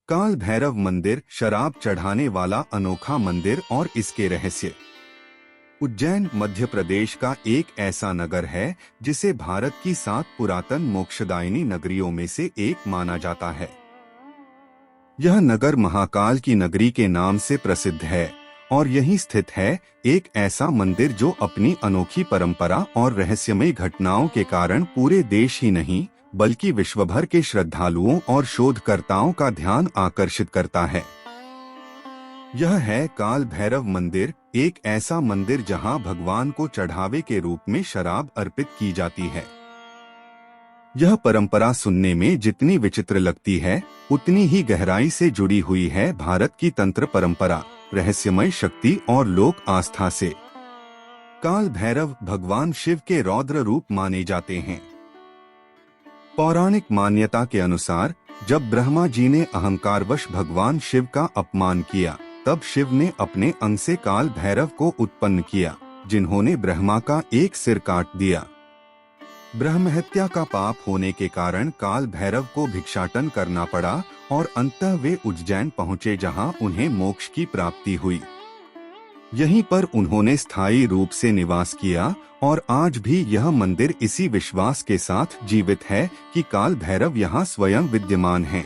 काल भैरव मंदिर शराब चढ़ाने वाला अनोखा मंदिर और इसके रहस्य। उज्जैन मध्य प्रदेश का एक ऐसा नगर है जिसे भारत की 7 पुरातन मोक्षदायिनी नगरियों में से एक माना जाता है। यह नगर महाकाल की नगरी के नाम से प्रसिद्ध है और यहीं स्थित है एक ऐसा मंदिर जो अपनी अनोखी परंपरा और रहस्यमय घटनाओं के कारण पूरे देश ही नहीं बल्कि विश्व भर के श्रद्धालुओं और शोधकर्ताओं का ध्यान आकर्षित करता है। यह है काल भैरव मंदिर, एक ऐसा मंदिर जहां भगवान को चढ़ावे के रूप में शराब अर्पित की जाती है। यह परंपरा सुनने में जितनी विचित्र लगती है उतनी ही गहराई से जुड़ी हुई है भारत की तंत्र परंपरा, रहस्यमय शक्ति और लोक आस्था से। काल भैरव भगवान शिव के रौद्र रूप माने जाते हैं। पौराणिक मान्यता के अनुसार जब ब्रह्मा जी ने अहंकारवश भगवान शिव का अपमान किया, तब शिव ने अपने अंग से काल भैरव को उत्पन्न किया, जिन्होंने ब्रह्मा का एक सिर काट दिया। ब्रह्महत्या का पाप होने के कारण काल भैरव को भिक्षाटन करना पड़ा और अंततः वे उज्जैन पहुँचे, जहाँ उन्हें मोक्ष की प्राप्ति हुई। यहीं पर उन्होंने स्थायी रूप से निवास किया और आज भी यह मंदिर इसी विश्वास के साथ जीवित है कि काल भैरव यहाँ स्वयं विद्यमान हैं।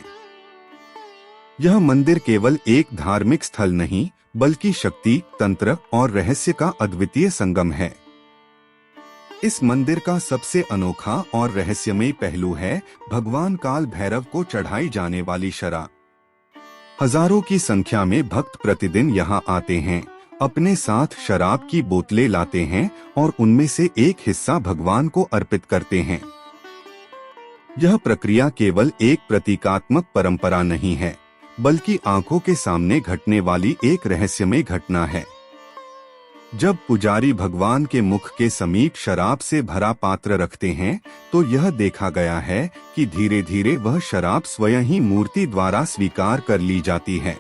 यह मंदिर केवल एक धार्मिक स्थल नहीं बल्कि शक्ति, तंत्र और रहस्य का अद्वितीय संगम है। इस मंदिर का सबसे अनोखा और रहस्यमय पहलू है भगवान काल भैरव को चढ़ाई जाने वाली शराब। हजारों की संख्या में भक्त प्रतिदिन यहाँ आते हैं, अपने साथ शराब की बोतलें लाते हैं और उनमें से एक हिस्सा भगवान को अर्पित करते हैं। यह प्रक्रिया केवल एक प्रतीकात्मक परंपरा नहीं है बल्कि आंखों के सामने घटने वाली एक रहस्यमय घटना है। जब पुजारी भगवान के मुख के समीप शराब से भरा पात्र रखते हैं तो यह देखा गया है कि धीरे धीरे वह शराब स्वयं ही मूर्ति द्वारा स्वीकार कर ली जाती है।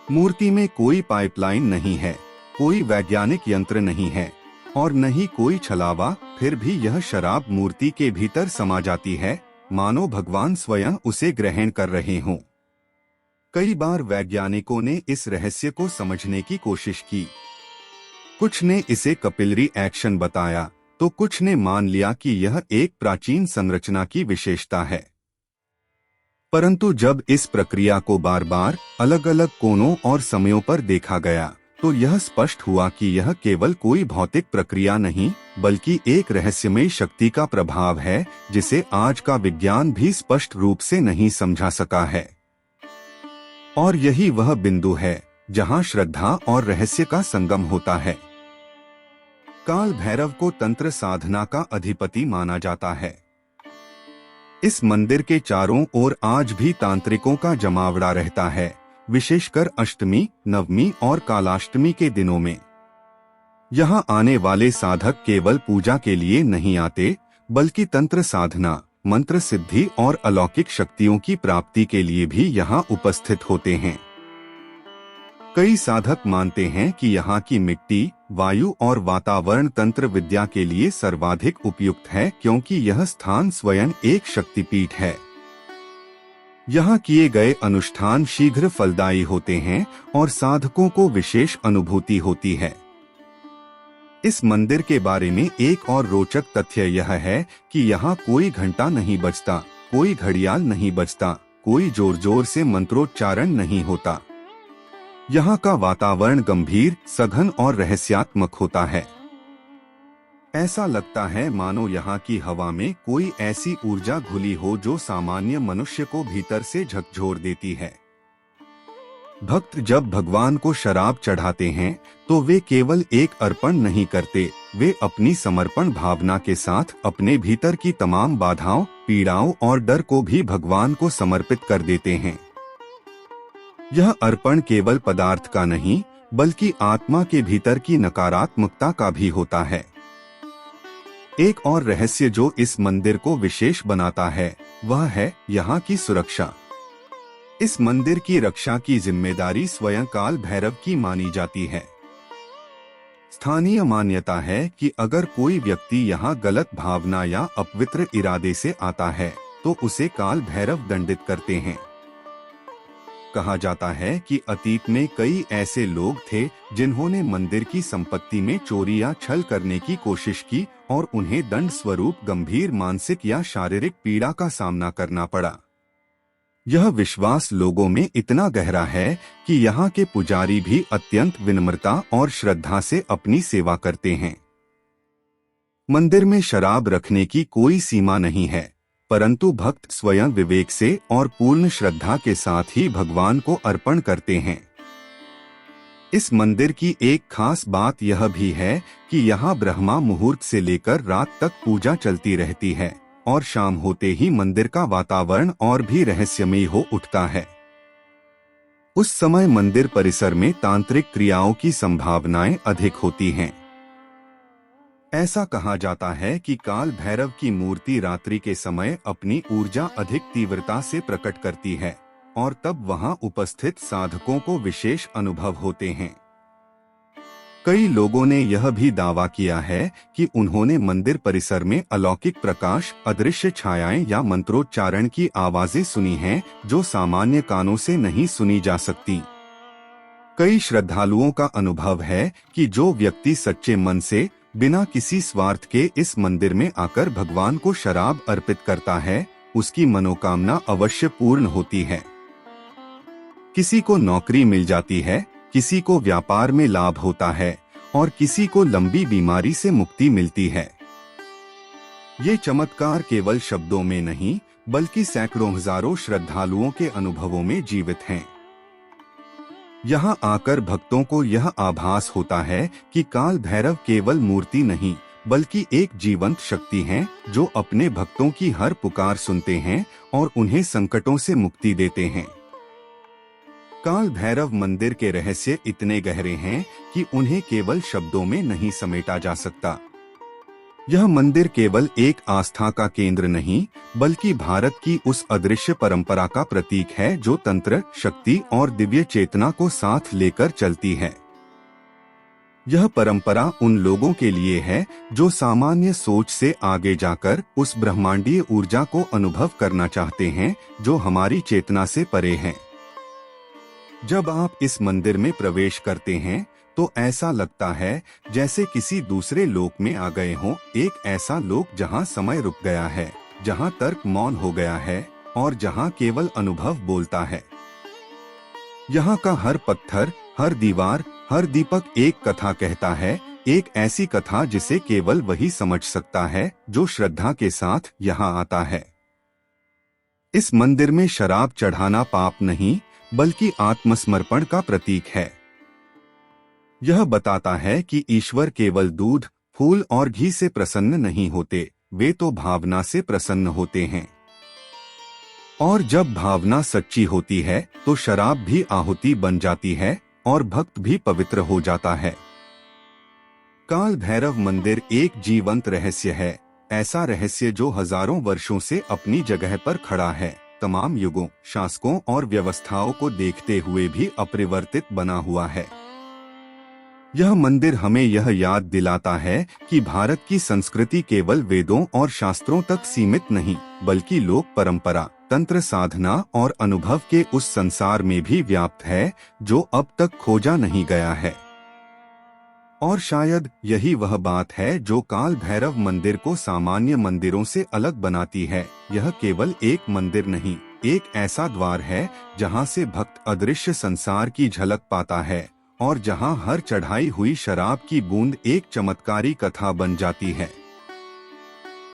मूर्ति में कोई पाइपलाइन नहीं है, कोई वैज्ञानिक यंत्र नहीं है और न ही कोई छलावा, फिर भी यह शराब मूर्ति के भीतर समा जाती है, मानो भगवान स्वयं उसे ग्रहण कर रहे हों। कई बार वैज्ञानिकों ने इस रहस्य को समझने की कोशिश की। कुछ ने इसे कैपिलरी एक्शन बताया तो कुछ ने मान लिया कि यह एक प्राचीन संरचना की विशेषता है। परंतु जब इस प्रक्रिया को बार बार अलग अलग कोणों और समयों पर देखा गया तो यह स्पष्ट हुआ कि यह केवल कोई भौतिक प्रक्रिया नहीं बल्कि एक रहस्यमय शक्ति का प्रभाव है जिसे आज का विज्ञान भी स्पष्ट रूप से नहीं समझा सका है। और यही वह बिंदु है जहां श्रद्धा और रहस्य का संगम होता है। काल भैरव को तंत्र साधना का अधिपति माना जाता है। इस मंदिर के चारों ओर आज भी तांत्रिकों का जमावड़ा रहता है, विशेषकर अष्टमी, नवमी और कालाष्टमी के दिनों में। यहाँ आने वाले साधक केवल पूजा के लिए नहीं आते बल्कि तंत्र साधना, मंत्र सिद्धि और अलौकिक शक्तियों की प्राप्ति के लिए भी यहाँ उपस्थित होते हैं। कई साधक मानते हैं कि यहाँ की मिट्टी, वायु और वातावरण तंत्र विद्या के लिए सर्वाधिक उपयुक्त है क्योंकि यह स्थान स्वयं एक शक्तिपीठ है। यहाँ किए गए अनुष्ठान शीघ्र फलदायी होते हैं और साधकों को विशेष अनुभूति होती है। इस मंदिर के बारे में एक और रोचक तथ्य यह है कि यहाँ कोई घंटा नहीं बजता, कोई घड़ियाल नहीं बजता, कोई जोर जोर से मंत्रोच्चारण नहीं होता। यहाँ का वातावरण गंभीर, सघन और रहस्यात्मक होता है। ऐसा लगता है मानो यहाँ की हवा में कोई ऐसी ऊर्जा घुली हो जो सामान्य मनुष्य को भीतर से झकझोर देती है। भक्त जब भगवान को शराब चढ़ाते हैं तो वे केवल एक अर्पण नहीं करते, वे अपनी समर्पण भावना के साथ अपने भीतर की तमाम बाधाओं, पीड़ाओं और डर को भी भगवान को समर्पित कर देते हैं। यह अर्पण केवल पदार्थ का नहीं बल्कि आत्मा के भीतर की नकारात्मकता का भी होता है। एक और रहस्य जो इस मंदिर को विशेष बनाता है वह है यहाँ की सुरक्षा। इस मंदिर की रक्षा की जिम्मेदारी स्वयं काल भैरव की मानी जाती है। स्थानीय मान्यता है कि अगर कोई व्यक्ति यहाँ गलत भावना या अपवित्र इरादे से आता है तो उसे काल भैरव दंडित करते हैं। कहा जाता है कि अतीत में कई ऐसे लोग थे जिन्होंने मंदिर की संपत्ति में चोरी या छल करने की कोशिश की और उन्हें दंड स्वरूप गंभीर मानसिक या शारीरिक पीड़ा का सामना करना पड़ा। यह विश्वास लोगों में इतना गहरा है कि यहाँ के पुजारी भी अत्यंत विनम्रता और श्रद्धा से अपनी सेवा करते हैं। मंदिर में शराब रखने की कोई सीमा नहीं है, परंतु भक्त स्वयं विवेक से और पूर्ण श्रद्धा के साथ ही भगवान को अर्पण करते हैं। इस मंदिर की एक खास बात यह भी है कि यहाँ ब्रह्मा मुहूर्त से लेकर रात तक पूजा चलती रहती है और शाम होते ही मंदिर का वातावरण और भी रहस्यमयी हो उठता है। उस समय मंदिर परिसर में तांत्रिक क्रियाओं की संभावनाएं अधिक होती हैं। ऐसा कहा जाता है कि काल भैरव की मूर्ति रात्रि के समय अपनी ऊर्जा अधिक तीव्रता से प्रकट करती है और तब वहां उपस्थित साधकों को विशेष अनुभव होते हैं। कई लोगों ने यह भी दावा किया है कि उन्होंने मंदिर परिसर में अलौकिक प्रकाश, अदृश्य छायाएं या मंत्रोच्चारण की आवाजें सुनी हैं, जो सामान्य कानों से नहीं सुनी जा सकती। कई श्रद्धालुओं का अनुभव है कि जो व्यक्ति सच्चे मन से बिना किसी स्वार्थ के इस मंदिर में आकर भगवान को शराब अर्पित करता है, उसकी मनोकामना अवश्य पूर्ण होती है। किसी को नौकरी मिल जाती है, किसी को व्यापार में लाभ होता है और किसी को लंबी बीमारी से मुक्ति मिलती है। ये चमत्कार केवल शब्दों में नहीं, बल्कि सैकड़ों हजारों श्रद्धालुओं के अनुभवों में जीवित हैं। यहाँ आकर भक्तों को यह आभास होता है कि काल भैरव केवल मूर्ति नहीं, बल्कि एक जीवंत शक्ति है जो अपने भक्तों की हर पुकार सुनते हैं और उन्हें संकटों से मुक्ति देते हैं। काल भैरव मंदिर के रहस्य इतने गहरे हैं कि उन्हें केवल शब्दों में नहीं समेटा जा सकता। यह मंदिर केवल एक आस्था का केंद्र नहीं, बल्कि भारत की उस अदृश्य परंपरा का प्रतीक है जो तंत्र, शक्ति और दिव्य चेतना को साथ लेकर चलती है। यह परंपरा उन लोगों के लिए है जो सामान्य सोच से आगे जाकर उस ब्रह्मांडीय ऊर्जा को अनुभव करना चाहते हैं जो हमारी चेतना से परे है। जब आप इस मंदिर में प्रवेश करते हैं तो ऐसा लगता है जैसे किसी दूसरे लोक में आ गए हों, एक ऐसा लोक जहां समय रुक गया है, जहां तर्क मौन हो गया है और जहां केवल अनुभव बोलता है। यहाँ का हर पत्थर, हर दीवार, हर दीपक एक कथा कहता है, एक ऐसी कथा जिसे केवल वही समझ सकता है जो श्रद्धा के साथ यहाँ आता है। इस मंदिर में शराब चढ़ाना पाप नहीं, बल्कि आत्मसमर्पण का प्रतीक है। यह बताता है कि ईश्वर केवल दूध, फूल और घी से प्रसन्न नहीं होते, वे तो भावना से प्रसन्न होते हैं। और जब भावना सच्ची होती है तो शराब भी आहुति बन जाती है और भक्त भी पवित्र हो जाता है। काल भैरव मंदिर एक जीवंत रहस्य है, ऐसा रहस्य जो हजारों वर्षों से अपनी जगह पर खड़ा है, तमाम युगों, शासकों और व्यवस्थाओं को देखते हुए भी अपरिवर्तित बना हुआ है। यह मंदिर हमें यह याद दिलाता है कि भारत की संस्कृति केवल वेदों और शास्त्रों तक सीमित नहीं, बल्कि लोक परंपरा, तंत्र साधना और अनुभव के उस संसार में भी व्याप्त है जो अब तक खोजा नहीं गया है। और शायद यही वह बात है जो काल भैरव मंदिर को सामान्य मंदिरों से अलग बनाती है। यह केवल एक मंदिर नहीं, एक ऐसा द्वार है जहां से भक्त अदृश्य संसार की झलक पाता है और जहां हर चढ़ाई हुई शराब की बूंद एक चमत्कारी कथा बन जाती है।